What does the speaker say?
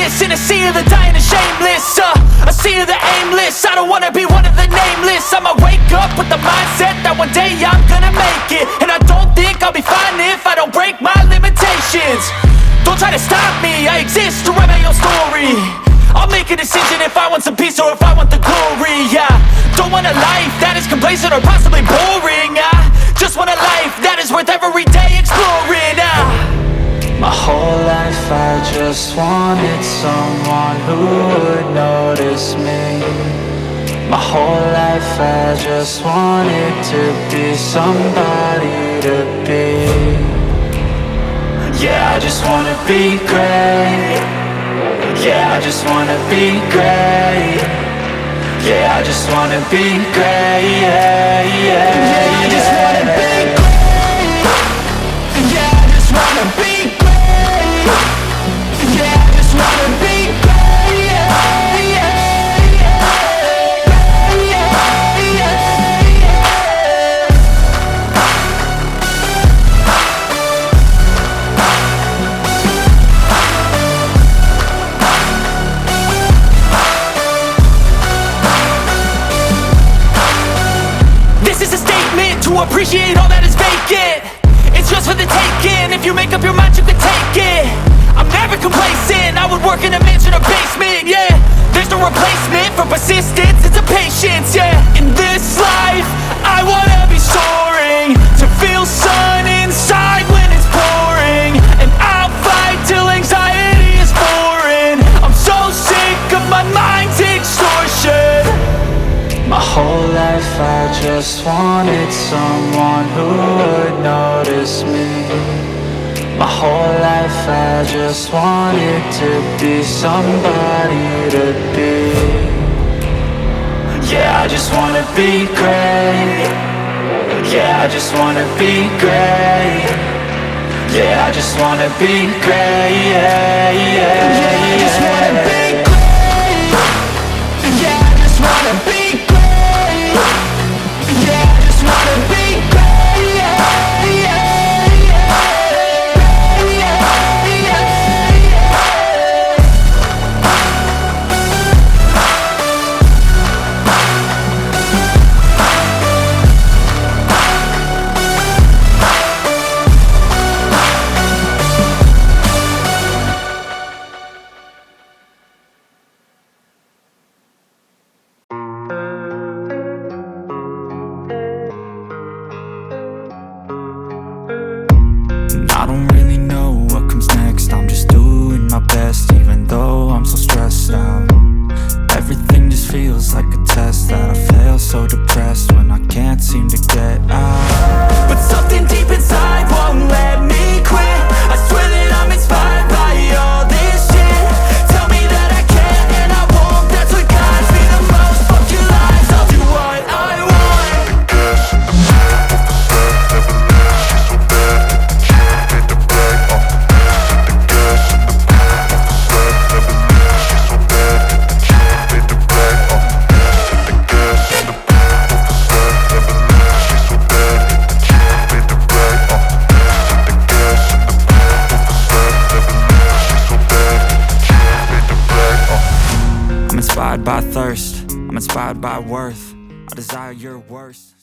nameless in a sea of the dying and shameless, a sea of the aimless. I don't wanna be one of the nameless. I'ma wake up with the mindset that one day I'm gonna make it. And I don't think I'll be fine if I don't break my limitations. Don't try to stop me, I exist to write my own story. I'll make a decision if I want some peace or if I want the glory. Yeah, don't want a life that is complacent or possibly boring. I just want a life that is worth every day exploring. My whole life I just wanted someone who would notice me. My whole life I just wanted to be somebody to be. Yeah, I just wanna be great. Yeah, I just wanna be great. Yeah, I just wanna be great. Yeah, yeah, yeah, I just wanna be great. Yeah, I just wanna be great. Yeah, I just wanna be great. Yeah, yeah, yeah, yeah, yeah, yeah. This is a statement to appreciate all that is vacant. It's just for the taking. If you make up your mind, you can take it. I'm never complacent. I would work in a mansion or basement. Yeah, there's no replacement for persistence. It's a patience. Yeah, in this life, I wanna be soaring, to feel sun inside when it's pouring. And I'll fight till anxiety is foreign. I'm so sick of my mind's extortion. My whole life I just wanted someone who would notice me. My whole life I just wanted to be somebody to be. Yeah, I just wanna be great. Yeah, I just wanna be great. Yeah, I just wanna be great. Yeah, yeah, yeah, I just wanna be great. Yeah, I just wanna be great. Yeah, I just wanna be great. Yeah, yeah, yeah, yeah, yeah, yeah. I don't really know what comes next. I'm just doing my best, even though I'm so stressed out. Everything just feels like a test that I fail, so depressed when I can't seem to get out. But something deep inside won't let me quit. I swear that I'm inspired by all this shit. Tell me that I can and I won't. That's what guides me the most. Fuck your lies, I'll do what I want. I'm inspired by thirst, I'm inspired by worth. I desire your worst.